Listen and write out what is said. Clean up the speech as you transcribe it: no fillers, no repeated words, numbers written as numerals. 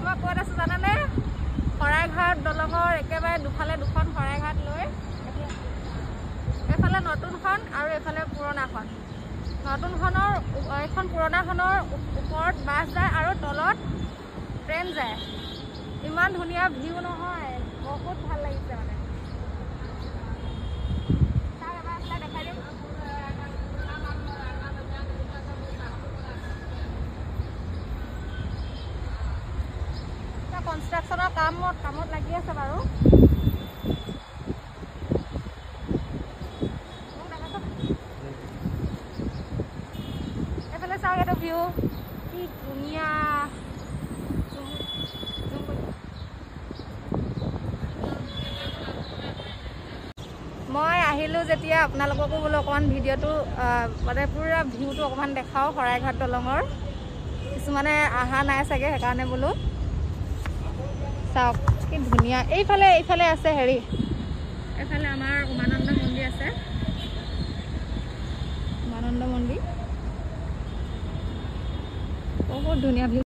মই ক'ত আছোঁ জানেনে? শৰাইঘাট দলঙৰ একেবাৰে দুফালে দুখন শৰাইঘাট লৈ এইফালে নতুনখন আৰু এইফালে পুৰণাখন। নতুনখনৰ এইখন পুৰণাখনৰ ওপৰত বাছ যায় আৰু তলত ট্ৰেইন যায়। ইমান ধুনীয়া ভিউ নহয়, বহুত ভাল লাগিছে মানে। দেখাই দিম। কনষ্ট্ৰাকশ্যনৰ কামত লাগি আছে বাৰু। এইফালে চাওক, এইটো ভিউ কি ধুনীয়া। মই আহিলোঁ যেতিয়া আপোনালোককো বোলো অকণমান ভিডিঅ'টো মানে পুৰা ভিউটো অকণমান দেখাওঁ শৰাইঘাট দলঙৰ। কিছুমানে অহা নাই চাগে, সেইকাৰণে বোলো চাওক কি ধুনীয়া। এইফালে আছে হেৰি, এইফালে আমাৰ উমানন্দ মন্দিৰ আছে, উমানন্দ মন্দিৰ বহুত ধুনীয়া ভিউ।